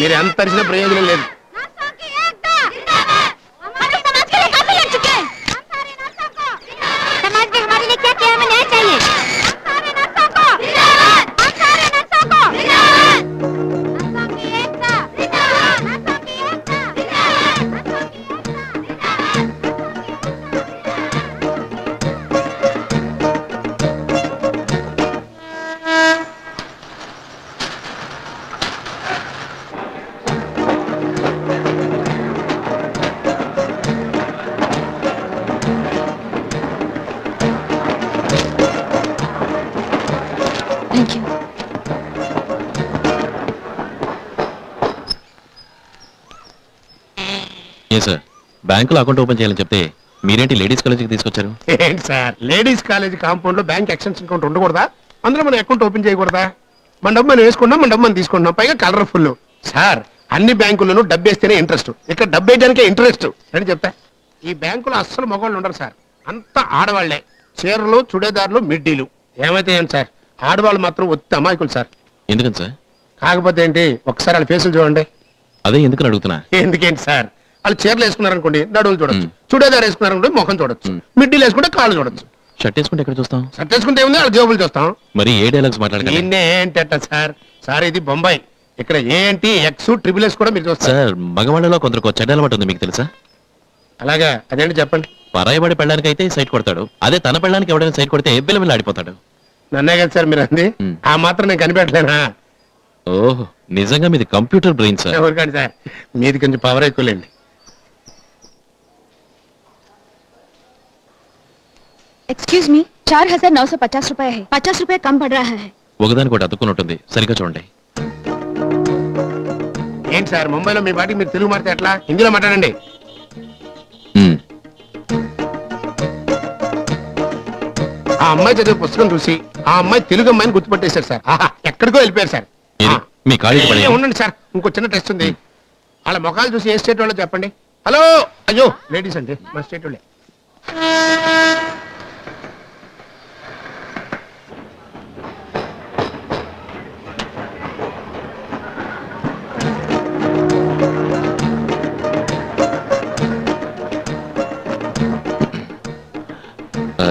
మీరు ఎంత తరిసిన ప్రయోజనం లేదు. సార్ బ్యాంకులో అకౌంట్ ఓపెన్ చేయాలని చెప్తే మీరేంటి లేడీస్ కాలేజీకి తీసుకొచ్చారు? ఏంటి సార్ లేడీస్ కాలేజీ కాంపౌండ్ లో బ్యాంక్ ఎక్స్టెన్షన్ అకౌంట్ ఉండకూడదా? అందులో మనం అకౌంట్ ఓపెన్ చేయకూడదా? మన డబ్బు మనం వేసుకున్నాం, మన డబ్బు మనం తీసుకుంటున్నాం, పైగా కలర్ఫుల్. సార్ అన్ని బ్యాంకుల్లోనూ డబ్బు వేస్తేనే ఇంట్రెస్ట్, ఇక్కడ డబ్బు వేయడానికే ఇంట్రెస్ట్ అని చెప్తా. ఈ బ్యాంకులో అస్సలు మగవాళ్ళు ఉండరు సార్, అంతా ఆడవాళ్లే. చీరలు, చుడేదారులు, మిడ్డీలు. ఏమైతే ఏం సార్, ఆడవాళ్ళు మాత్రం ఒత్తి అమాయకులు సార్. ఎందుకని సార్? కాకపోతే ఏంటి, ఒకసారి వాళ్ళ ఫేసులు చూడండి. అదే ఎందుకని అడుగుతున్నా. ఎందుకేంటి సార్, వాళ్ళు చీరలు వేసుకున్నారనుకోండి నడువులు చూడొచ్చు, చుడేదారు వేసుకున్నారనుకోండి ముఖం చూడొచ్చు, మిడ్డీలు వేసుకుంటే కాళ్ళు చూడొచ్చు. షర్ట్ వేసుకుంటే ఎక్కడ చూస్తాం? షర్ట్ వేసుకుంటే ఏముంది, వాళ్ళ జేబులు చూస్తాం. మరి ఏ డైలాగ్స్ మాట్లాడకండి. ఏంటంట సార్, సార్ ఇది బొంబాయి, ఇక్కడ ఏంటి ఎక్స్ ట్రిపుల్ ఎస్ కూడా మీరు చూస్తారు. సార్ మగవాళ్ళలో కొందరికి చెడ్డ అలవాటు ఉంది, మీకు తెలుసా? అలాగా, అదేంటి చెప్పండి. పరాయబడి పెళ్ళడానికి అయితే సైట్ కొడతాడు, అదే తన పెళ్ళడానికి ఎవడైనా సైట్ కొడితే బిల్లబిల్ల ఆడిపోతాడు. నన్నే కదా సార్ మీరు అంది, ఆ మాత్రం నేను కనిపెట్టలేనా? ఓహో, నిజంగా మీది కంప్యూటర్ బ్రెయిన్ సార్. ఎవరికండి సార్, మీది కొంచెం పవర్ ఎక్కువలేండి. एक्सक्यूज मी, 4950 रुपए है, 50 रुपए कम पड़ रहा है. ఒకదాని కూడా అతుక్కున్నట్టుంది, సరిగ్గా చూడండి. ఏంటి సార్ ముంబైలో మీ పాటికి మీరు తెలుగు మాట్లాడితే ఎట్లా, హిందీలో మాట్లాడండి. ఆ అమ్మాయి చదివే పుస్తకం చూసి ఆ అమ్మాయి తెలుగు అమ్మాయిని గుర్తుపట్టేశారు సార్. ఎక్కడికో వెళ్ళిపోయారు సార్. మీ కాలేజీ పని ఉండండి సార్, ఇంకో చిన్న టెస్ట్ ఉంది. వాళ్ళ ముఖాలు చూసి ఏ స్టేట్ వాళ్ళో చెప్పండి. హలో, అయ్యో లేడీస్ అండి, మన స్టేట్ వాళ్ళే.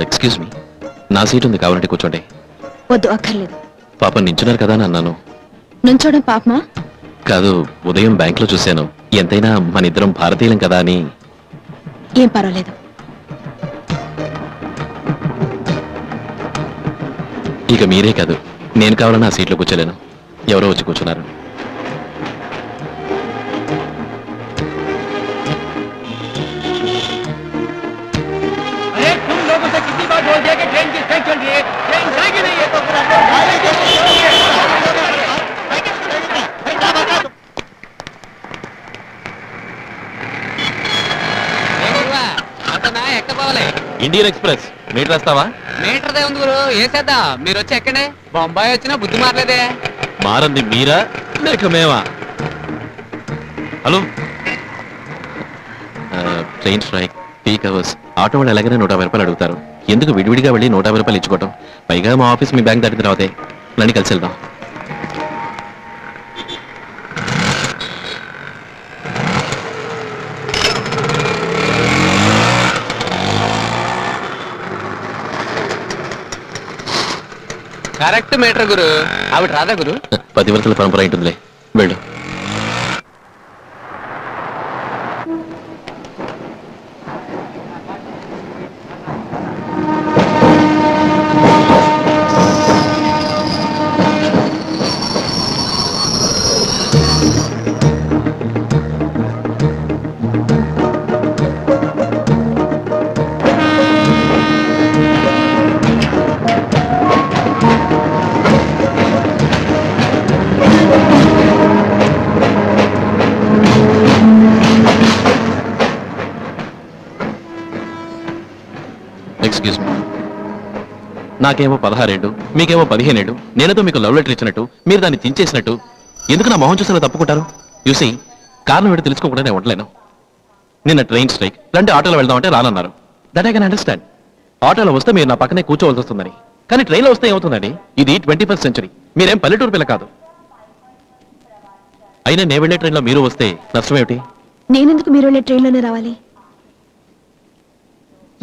ఎక్స్క్యూజ్ మీ, నా సీట్ ఉంది, కావాలంటే కూర్చోండి. వద్దు, అక్కర్లేదు. పాప నించున్నారు కదా అని అన్నాను. నుంచోడం పాపమా? కాదు, ఉదయం బ్యాంక్ లో చూశాను, ఎంతైనా మన ఇద్దరం భారతీయులం కదా అని. ఏం పర్వాలేదు. ఇక మీరే కాదు, నేను కావాలన్నా ఆ సీట్లో కూర్చోలేను. ఎవరో వచ్చి కూర్చున్నారు. ఇండియన్ ఎక్స్ప్రెస్ మీటర్ వస్తావా? మీటర్ దే ఉంది గురు, వేసేద్దా. మీరు వచ్చి ఎక్కడే, బొంబాయి వచ్చినా బుద్ధి మారలేదే. మారంది మీరా లేక మేమా? Hello, train strike, peak hours, auto వాళ్ళు ఎలాగైనా 150 రూపాయలు అడుగుతారు. ఎందుకు విడివిడిగా వెళ్ళి 150 రూపాయలు ఇచ్చుకోవటం? పైగా మా ఆఫీస్ మీ బ్యాంక్ దాటిన తర్వాతే. నన్ను కలిసి వెళ్దాం. కరెక్ట్ మీటర్ గురు, ఆవిడ రాదా గురు? 10 వరకుల పరంపర ఉంటుందిలే, వెళ్ళు. ఎక్స్క్యూజ్ మీ, నాకేమో 16 ఏళ్ళు, మీకేమో 15 ఏళ్ళు. నేనేదో మీకు లవ్ లెటర్ ఇచ్చినట్టు, మీరు దాన్ని చించేసినట్టు ఎందుకు నా మొహం చూసేలా తప్పుకుంటారు? యూసీ, కారణం ఏంటో తెలుసుకోకుండా నేను ఉండలేను. నిన్న ట్రైన్ స్ట్రైక్, రండి ఆటోలో వెళ్దామంటే రానన్నారు. That I can understand. ఆటోలో వస్తే మీరు నా పక్కనే కూర్చోవలసి వస్తుందని. కానీ ట్రైన్లో వస్తే ఏమవుతుందండి? ఇది 21st సెంచరీ, మీరేం పల్లెటూరు పిల్ల కాదు. అయినా నేను వెళ్ళే ట్రైన్లో మీరు వస్తే నష్టమేమిటి? నేనెందుకు మీరు వెళ్ళే ట్రైన్లోనే రావాలి?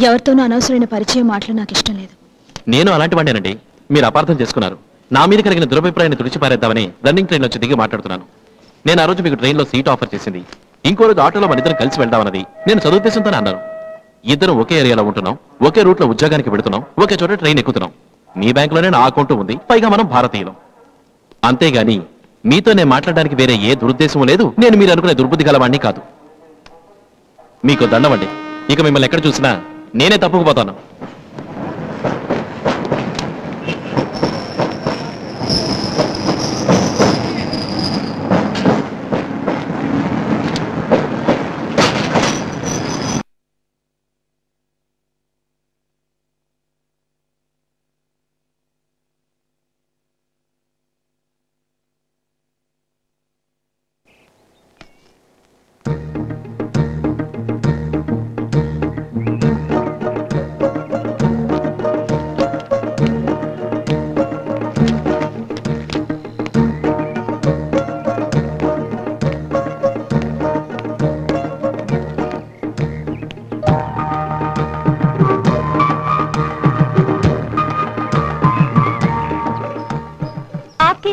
ఎవరితోనూ అనవసరమైన పరిచయం మాటలు నాకు ఇష్టం లేదు. నేను అలాంటి వాడినండి. మీరు అపార్థం చేసుకున్నారు. నా మీద కలిగిన దురభిప్రాయాన్ని తుడిచిపారేద్దామని రన్నింగ్ ట్రైన్ వచ్చి దిగి మాట్లాడుతున్నాను. నేను ఆ రోజు మీకు ట్రైన్లో సీట్ ఆఫర్ చేసింది. ఇంకో రోజు ఆటోలో మన ఇద్దరం కలిసి వెళ్దామన్నది నేను చదువుద్దేశంతోనే అన్నాను. ఇద్దరం ఒకే ఏరియాలో ఉంటున్నాం, ఒకే రూట్లో ఉద్యోగానికి పెడుతున్నాం, ఒకే చోట ట్రైన్ ఎక్కుతున్నాం. మీ బ్యాంకులోనే నా అకౌంట్ ఉంది, పైగా మనం భారతీయులం. అంతేగాని మీతో నేను మాట్లాడడానికి వేరే ఏ దురుద్దేశం లేదు. నేను మీరు అనుకునే దుర్బుద్ధి గలవాణ్ణి కాదు. మీకు దండమండి. ఇక మిమ్మల్ని ఎక్కడ చూసినా నేనే తప్పుకుపోతాను.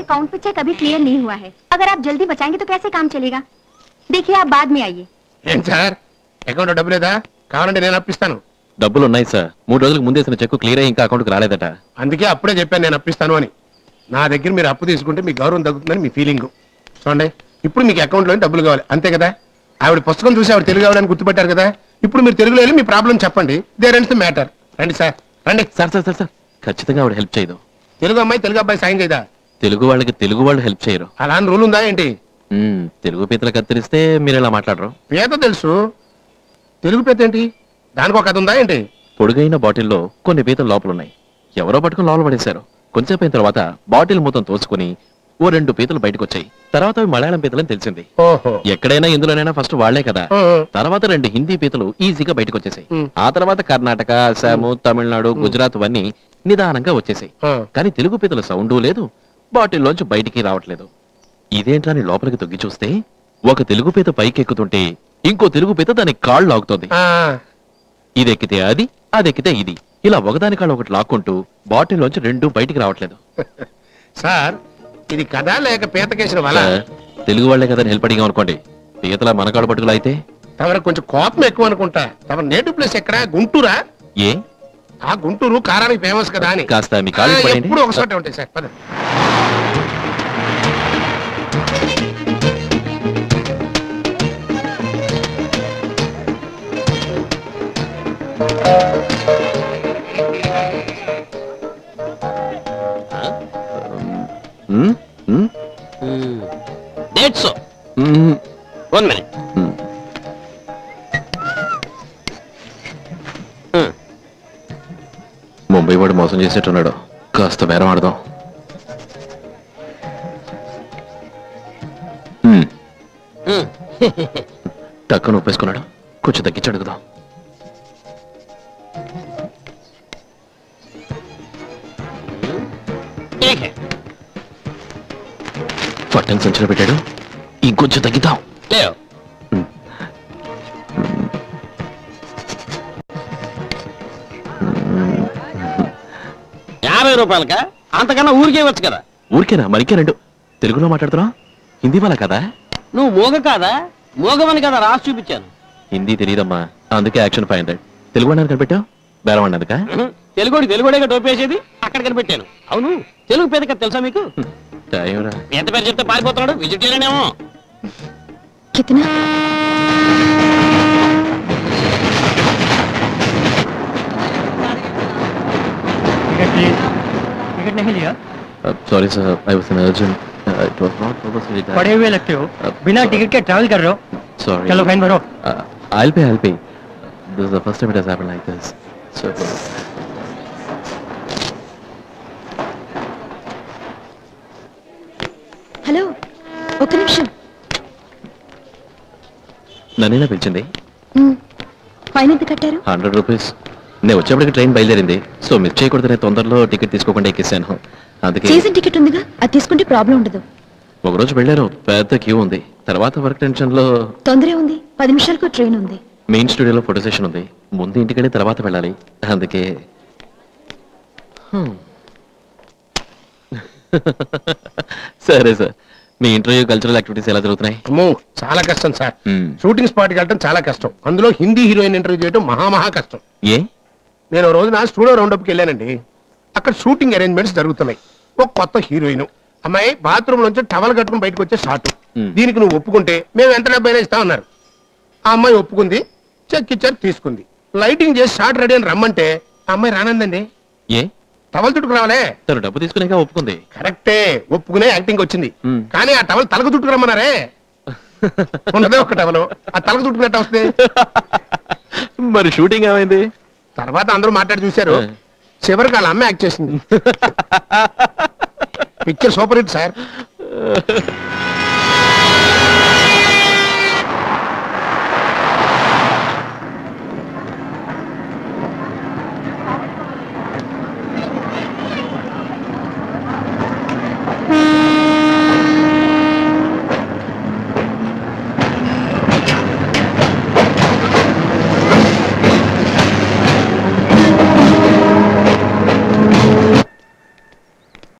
अकाउंट पे चेक अभी क्लियर नहीं हुआ है। अगर आप जल्दी बचाएंगे तो कैसे काम चलेगा? देखिए आप बाद में आइए। ఏం సార్ అకౌంట్ డబ్బు లేదా? కావాలంటే నేను అప్పిస్తాను. డబ్బులు ఉన్నాయి సార్. 3 రోజులకు ముందేసిన చెక్కు క్లియర్ అయ్యి ఇంకా అకౌంట్కి రాలేదట. అందుకే అప్పుడే చెప్పాను నేను అప్పిస్తాను అని. నా దగ్గర మీరు అప్పు తీసుకుంటే మీ గౌరవం తగ్గుతుందని మీ ఫీలింగ్. చూడండి, ఇప్పుడు మీకు అకౌంట్లో డబ్బులు కావాలి అంతే కదా. ఆవిడ పుస్తకం చూసి ఆవిడ తెలుగు ఆవిడని గుర్తుపెట్టారు కదా. ఇప్పుడు మీరు తెలుగులో వెళ్ళి మీ ప్రాబ్లం చెప్పండి. There ends the matter. రండి సార్, రండి. సార్ సార్ సార్ సార్ ఖచ్చితంగా ఆవిడ హెల్ప్ చేయదు. తెలుగు అమ్మాయి తెలుగు అబ్బాయి సాయం చేయదా? తెలుగు వాళ్ళకి తెలుగు వాళ్ళు హెల్ప్ చేయరు. అలా అని రూల్ ఉందా ఏంటి? తెలుగు పీతలు కత్తిరిస్తే మీరు ఇలా మాట్లాడరు. పీత తెలుసు, తెలుగు పీత ఏంటి? దానికి ఒక కథ ఉందా ఏంటి? పొడుగైన బాటిల్లో కొన్ని పీతలు లోపలున్నాయి. ఎవరో పట్టుకుని లోపల పడేశారు. కొంచెంసేపు అయిన తర్వాత బాటిల్ మొత్తం తోసుకుని ఓ 2 పీతలు బయటకు వచ్చాయి. తర్వాత అవి మలయాళం పీతలని తెలిసింది. ఓహో, ఎక్కడైనా ఎందులోనైనా ఫస్ట్ వాళ్లే కదా. తర్వాత 2 హిందీ పీతలు ఈజీగా బయటకు వచ్చేసాయి. ఆ తర్వాత కర్ణాటక, అస్సాము, తమిళనాడు, గుజరాత్ అన్నీ నిదానంగా వచ్చేసాయి. కానీ తెలుగు పీతల సౌండు లేదు, బాటిల్లోంచి బయటికి రావట్లేదు. ఇదేంటని లోపలికి తొగ్గి చూస్తే ఒక తెలుగు పీత పైకి ఎక్కుతుంటే ఇంకో తెలుగు పీత దాని కాళ్ళు లాగుతోంది. ఇది ఎక్కితే అది, అది ఎక్కితే ఇది, ఇలా ఒకదాని కాళ్ళు ఒకటి లాక్కుంటూ బాటిల్లోంచి 2 బయటికి రావట్లేదు. సార్ ఇది కథ లేక పీత కేసిన వల్ల? తెలుగు వాళ్లే కదా హెల్ప్ అడిగాం అనుకోండి, పీతల మనకాడు పట్టుకులు అయితే. తమరికి కొంచెం కోపం ఎక్కువ అనుకుంటా. తమ నేటివ్ ప్లేస్ ఎక్కడ? గుంటూరా? ఏ ఆ గుంటూరు కారానికి ఫేమస్ కదా అని. కాస్త మీ కాళ్ళు పడండి. ఎప్పుడు ఒకసారి ఉంటాయి సార్. పద. One minute. ముంబై వాడు మోసం చేసేట్టున్నాడు. కాస్త బేరం ఆడదాం. టక్కున ఒప్పేసుకున్నాడు. కొంచెం తగ్గించి అడుగుదాం. పట్టం సంచిలో పెట్టాడు. ఇంకొంచెం తగ్గిద్దాం. 50 రూపాయలకా? అంతకన్నా ఊరికే వచ్చు కదా. ఊరికేనా? మరికే 2 తెలుగులో మాట్లాడుతున్నా. హిందీ వాళ్ళ కదా? నువ్వు మోగ కాదా? మోగమని కదా రాసి చూపించాను. హిందీ తెలియదమ్మా, అందుకే యాక్షన్ 500. తెలుగు అన్నారు కనిపెట్టావు? బేరం అన్నదిక? తెలుగుడే టోపేసేది అక్కడ కనిపెట్టాను. అవును, తెలుగు పేద కదా తెలుసా మీకు? ఎంత పేరు చెప్తే పారిపోతున్నాడు. వెజిటేరియన్ ఏమో. Sorry sir, I was in urgent. It was not purposely that. पड़े हुए लगते हो, बिना टिकट के ट्रैवल कर रहे हो. सॉरी. चलो फाइन भरो. I'll pay. This is the first time it has happened like this. So hello, ఒక నిమిషం. నన్నేనా పిలిచింది? ఫైన్ ఎంత కట్టారు? 100 రూపీస్. నేను వచ్చేప్పటికి ట్రైన్ బయలుదేరింది. సో మిస్ చేయకూడదనే తొందరలో టికెట్ తీసుకోకుండా ఎక్కేసాను. అందుకే. సీజన్ టికెట్ ఉందిగా, అది తీసుకుంటే ప్రాబ్లం ఉండదు. ఒకరోజు వెళ్ళారు, పెద్ద క్యూ ఉంది. తర్వాత వర్క్ టెన్షన్ లో తొందరే ఉంది, 10 నిమిషాలకు ట్రైన్ ఉంది. మెయిన్ స్టూడియోలో ఫోటో సెషన్ ఉంది. ముందు ఇంటికెళ్ళి తర్వాత వెళ్ళాలి. అందుకే సరే సార్, మీ ఇంటర్వ్యూ కల్చరల్ యాక్టివిటీస్ ఎలా జరుగుతున్నాయి? అమ్మో చాలా కష్టం సార్. షూటింగ్ స్పాట్కి వెళ్ళడం చాలా కష్టం. అందులో హిందీ హీరోయిన్ ఇంటర్వ్యూ చేయడం మహా కష్టం. ఏ? నేను ఓ రోజున స్టూడియో రౌండప్కి వెళ్ళానండి. అక్కడ షూటింగ్ అరేంజ్మెంట్స్ జరుగుతున్నాయి. ఒక కొత్త హీరోయిన్ అమ్మాయి బాత్రూమ్ నుంచి టవల్ కట్టుకుని బయటకు వచ్చే షాట్. దీనికి నువ్వు ఒప్పుకుంటే మేము ఎంత డబ్బైనా ఇస్తా ఉన్నారు. ఆ అమ్మాయి ఒప్పుకుంది, చెక్ ఇచ్చారు, తీసుకుంది. లైటింగ్ చేసి షాట్ రెడీ అని రమ్మంటే ఆ అమ్మాయి రానందండి. ఏ? టవల్ చుట్టుకు రావాలే. తను డబ్బు తీసుకునేగా ఒప్పుకుంది. కరెక్టే, ఒప్పుకునే యాక్టింగ్ వచ్చింది. కానీ ఆ టవల్ తలకు చుట్టుకు రమ్మన్నారే. ఉన్నదే ఒక టవల్, ఆ తలకు చుట్టుకున్నట్టు వస్తే మరి షూటింగ్ ఏమైంది? తర్వాత అందరూ మాట్లాడి చూశారు. చివరికి వాళ్ళ అమ్మ యాక్ట్ చేసింది. Picture super hit sir.